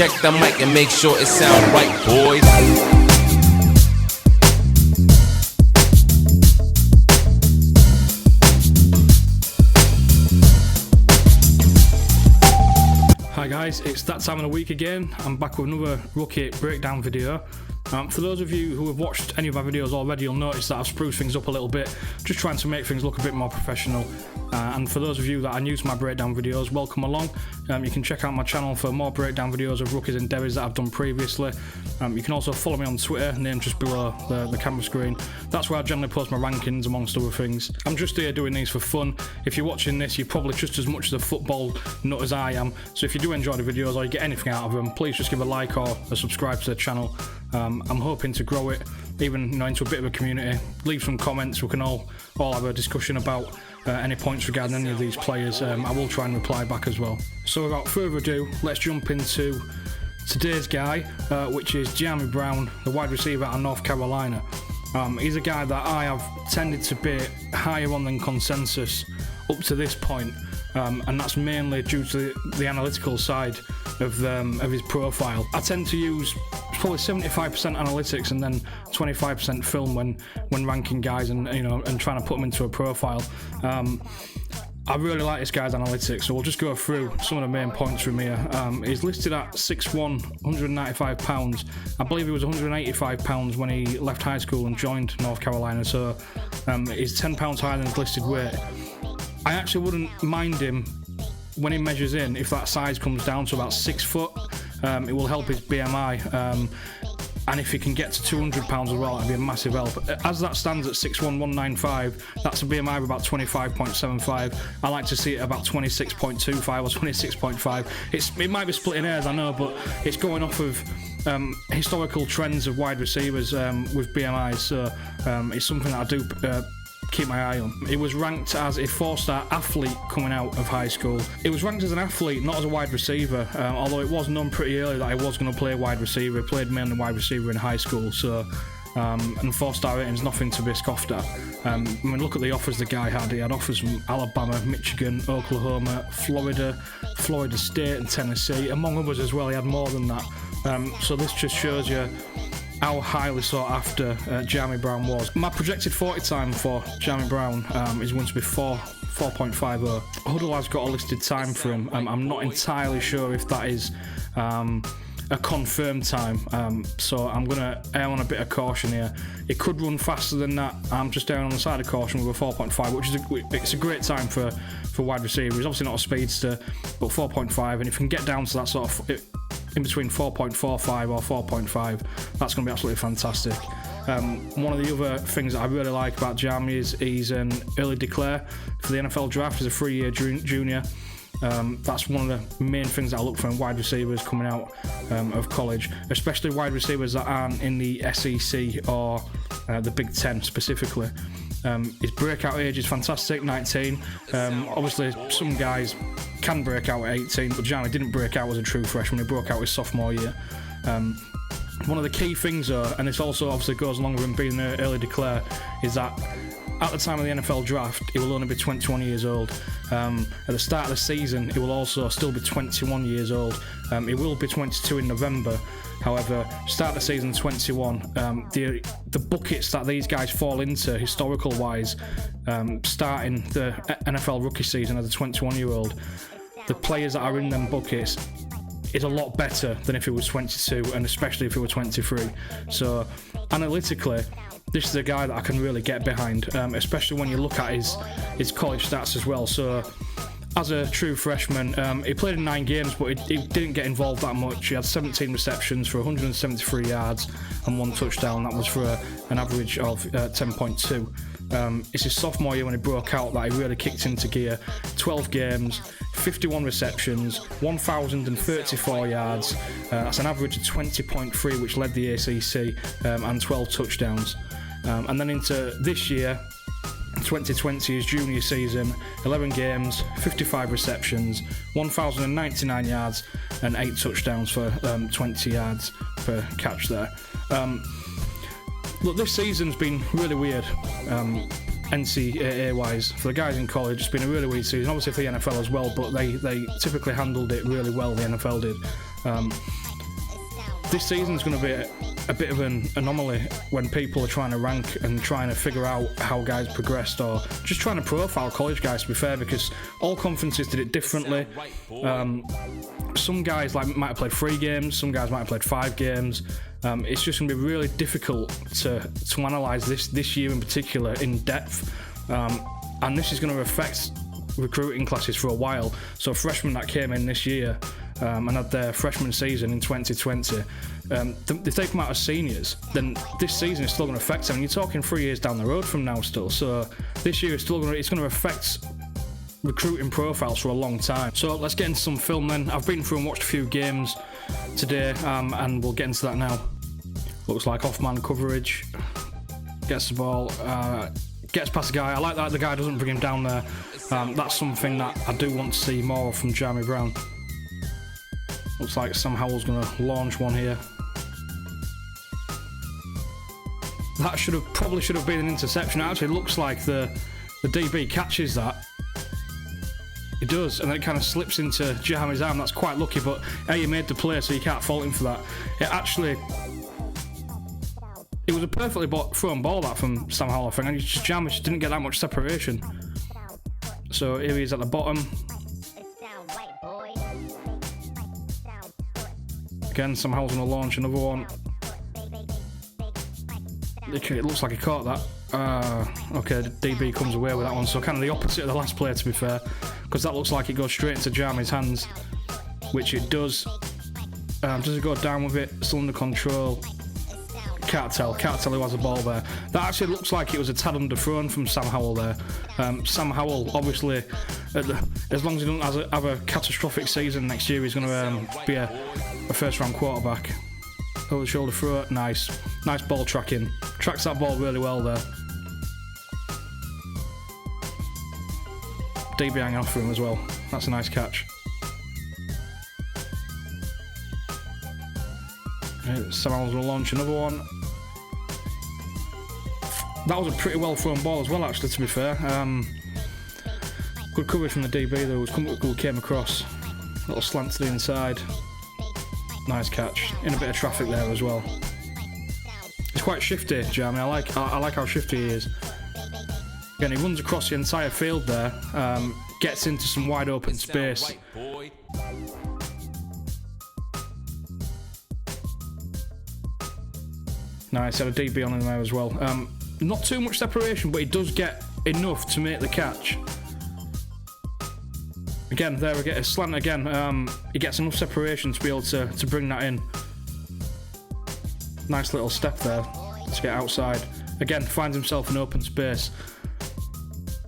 Check the mic and make sure it sound right, boys. Hi guys, it's that time of the week again. I'm back with another rookie breakdown video. For those of you who have watched any of our videos already, you'll notice that I've spruced things up a little bit, just trying to make things look a bit more professional. And for those of you that are new to my breakdown videos, welcome along. You can check out my channel for more breakdown videos of rookies and Devys that I've done previously. You can also follow me on Twitter, named just below the camera screen. That's where I generally post my rankings, amongst other things. I'm just here doing these for fun. If you're watching this, you're probably just as much of a football nut as I am. So if you do enjoy the videos or you get anything out of them, please just give a like or a subscribe to the channel. I'm hoping to grow it, even into a bit of a community. Leave some comments. We can all have a discussion about any points regarding any of these players. I will try and reply back as well. So without further ado, let's jump into today's guy, which is Dyami Brown, the wide receiver out of North Carolina. He's a guy that I have tended to be higher on than consensus up to this point, and that's mainly due to the analytical side of his profile. I tend to use probably 75% analytics and then 25% film when ranking guys and trying to put them into a profile. I really like this guy's analytics, so we'll just go through some of the main points from here. He's listed at 6'1", 195 pounds. I believe he was 185 pounds when he left high school and joined North Carolina, so he's 10 pounds higher than his listed weight. I actually wouldn't mind him when he measures in if that size comes down to about 6 foot. It will help his BMI, and if he can get to 200 pounds as well, that'd be a massive help. As that stands at 6'1", 195, that's a BMI of about 25.75. I like to see it about 26.25 or 26.5. It might be splitting hairs, I know, but it's going off of historical trends of wide receivers with BMIs, so it's something that I do keep my eye on. He was ranked as a 4-star athlete coming out of high school. He was ranked as an athlete, not as a wide receiver, although it was known pretty early that he was going to play wide receiver. He played mainly wide receiver in high school, so and 4-star rating is nothing to be scoffed at. I mean, look at the offers the guy had. He had offers from Alabama, Michigan, Oklahoma, Florida, Florida State and Tennessee, among others as well. He had more than that. So this just shows you how highly sought after Dyami Brown was. My projected 40 time for Dyami Brown is going to be 4.50. Huddle has got a listed time for him. I'm not entirely sure if that is a confirmed time, so I'm going to err on a bit of caution here. It could run faster than that. I'm just erring on the side of caution with a 4.5, which is it's a great time for wide receiver. He's obviously not a speedster, but 4.5, and if you can get down to that sort of in between 4.45 or 4.5, that's going to be absolutely fantastic. One of the other things that I really like about Dyami is he's an early declare for the NFL draft. He's a 3-year junior. That's one of the main things that I look for in wide receivers coming out of college, especially wide receivers that aren't in the SEC or the Big Ten specifically. His breakout age is fantastic, 19. Obviously, some guys can break out at 18, but Dyami didn't break out as a true freshman. He broke out his sophomore year. One of the key things, though, and this also obviously goes along with him being an early declare, is that at the time of the NFL draft, he will only be 21 years old. At the start of the season, he will also still be 21 years old. He will be 22 in November. However, start the season 21. The buckets that these guys fall into, historical-wise, starting the NFL rookie season as a 21-year-old, the players that are in them buckets is a lot better than if he was 22, and especially if he were 23. So, analytically, this is a guy that I can really get behind, especially when you look at his college stats as well. So, as a true freshman, he played in 9 games, but he didn't get involved that much. He had 17 receptions for 173 yards and 1 touchdown. That was for an average of 10.2. It's his sophomore year when he broke out that he really kicked into gear. 12 games, 51 receptions, 1,034 yards. That's an average of 20.3, which led the ACC, and 12 touchdowns. And then into this year, 2020, his junior season, 11 games, 55 receptions, 1,099 yards and 8 touchdowns for 20 yards per catch there. Look, this season's been really weird, NCAA-wise. For the guys in college, it's been a really weird season, obviously for the NFL as well, but they typically handled it really well, the NFL did. this season's going to be a bit of an anomaly when people are trying to rank and trying to figure out how guys progressed, or just trying to profile college guys, to be fair, because all conferences did it differently. Some guys might have played 3 games, some guys might have played 5 games. It's just going to be really difficult to analyse this year in particular in depth, and this is going to affect recruiting classes for a while. So freshmen that came in this year and had their freshman season in 2020, if they come out as seniors, then this season is still going to affect them. And you're talking 3 years down the road from now still. So this year is still going to affect recruiting profiles for a long time. So let's get into some film then. I've been through and watched a few games today, and we'll get into that now. Looks like off-man coverage. Gets the ball, gets past the guy. I like that the guy doesn't bring him down there. That's something that I do want to see more of from Dyami Brown. Looks like Sam Howell's going to launch one here. That probably should have been an interception. It actually looks like the DB catches that. He does, and then it kind of slips into Dyami's arm. That's quite lucky, but he made the play, so you can't fault him for that. It was a perfectly thrown ball, that, from Sam Howell, I think, and Dyami just didn't get that much separation. So here he is at the bottom. Again, Sam Howell's going to launch another one. It looks like he caught that. Okay, the DB comes away with that one, so kind of the opposite of the last play, to be fair, because that looks like it goes straight into Dyami's hands, which it does. Does it go down with it? Still under control. Can't tell who has the ball there. That actually looks like it was a tad underthrown from Sam Howell there. Sam Howell, obviously, as long as he doesn't have a catastrophic season next year, he's going to be a first-round quarterback. Over the shoulder throw, nice ball tracking. Tracks that ball really well there. DB hanging off for him as well. That's a nice catch. Sam Howell's going to launch another one. That was a pretty well thrown ball as well, actually, to be fair. Good coverage from the DB though, who came across. Little slant to the inside. Nice catch. In a bit of traffic there as well. He's quite shifty, Dyami. I like how shifty he is. Again, he runs across the entire field there. Gets into some wide open space. Nice, had a DB on him there as well. Not too much separation, but he does get enough to make the catch. Again, there we get a slant again. He gets enough separation to be able to bring that in. Nice little step there to get outside. Again, finds himself in open space.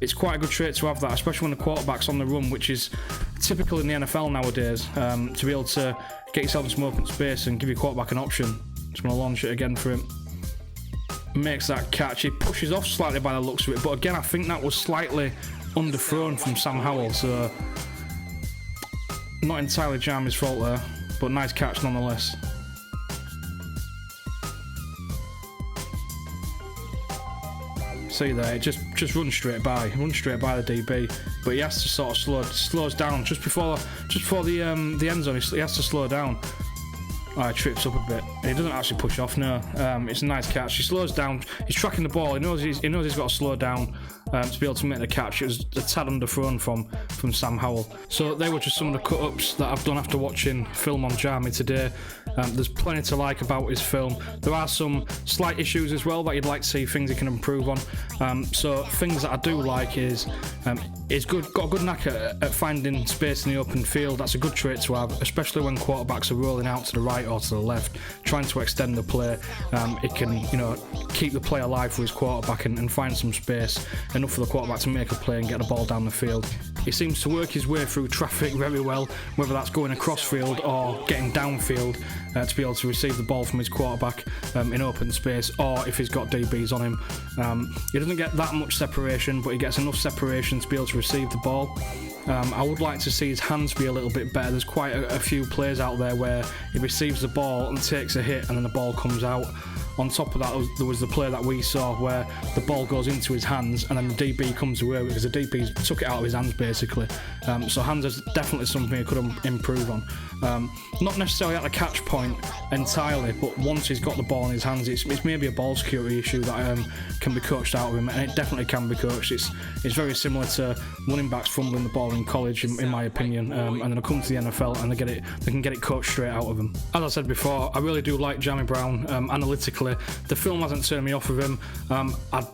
It's quite a good trait to have that, especially when the quarterback's on the run, which is typical in the NFL nowadays, to be able to get yourself in some open space and give your quarterback an option. Just going to launch it again for him. Makes that catch. He pushes off slightly by the looks of it, but again, I think that was slightly underthrown from Sam Howell, so not entirely Dyami's fault there, but nice catch nonetheless. See there, it just runs straight by the DB, but he has to sort of slows down just before the end zone. He has to slow down. He trips up a bit. He doesn't actually push off, no. It's a nice catch. He slows down. He's tracking the ball. He knows he's got to slow down to be able to make the catch. It was a tad underthrown from Sam Howell. So they were just some of the cut-ups that I've done after watching film on Dyami today. There's plenty to like about his film. There are some slight issues as well that you'd like to see, things he can improve on. So things that I do like is he's got a good knack at finding space in the open field. That's a good trait to have, especially when quarterbacks are rolling out to the right or to the left, trying to extend the play. It can, keep the play alive for his quarterback and find some space, enough for the quarterback to make a play and get the ball down the field. He seems to work his way through traffic very well, whether that's going across field or getting downfield to be able to receive the ball from his quarterback in open space, or if he's got DBs on him. He doesn't get that much separation, but he gets enough separation to be able to receive the ball. I would like to see his hands be a little bit better. There's quite a few plays out there where he receives the ball and takes a hit and then the ball comes out, on top of that, there was the play that we saw where the ball goes into his hands and then the DB comes away because the DB took it out of his hands basically. So hands is definitely something he could improve on. Not necessarily at the catch point entirely, but once he's got the ball in his hands, it's maybe a ball security issue that can be coached out of him, and it definitely can be coached. It's very similar to running backs fumbling the ball in college, in my opinion, and then they come to the NFL and they can get it coached straight out of them. As I said before, I really do like Dyami Brown. Analytically, the film hasn't turned me off of him. I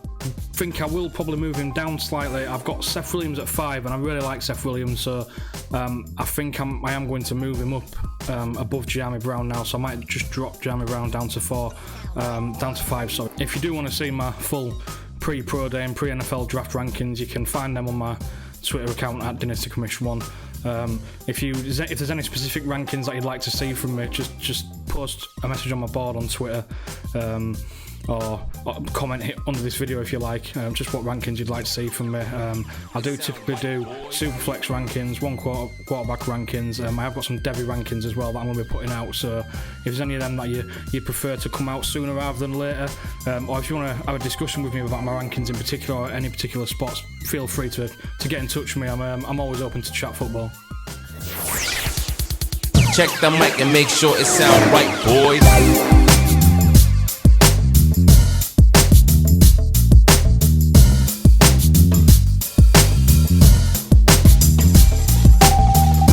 think I will probably move him down slightly. I've got Seth Williams at 5, and I really like Seth Williams, so I think I am going to move him up above Dyami Brown now, so I might just drop Dyami Brown down to 5. So if you do want to see my full pre-pro day and pre-NFL draft rankings, you can find them on my Twitter account at DynastyCommish1. If there's any specific rankings that you'd like to see from me, just post a message on my board on Twitter, or comment under this video if you like, just what rankings you'd like to see from me. I do typically do Superflex rankings, one quarterback rankings. I have got some Devy rankings as well that I'm going to be putting out, so if there's any of them that you prefer to come out sooner rather than later, or if you want to have a discussion with me about my rankings in particular or any particular spots, feel free to get in touch with me. I'm always open to chat football. Check the mic and make sure it sound right, boys.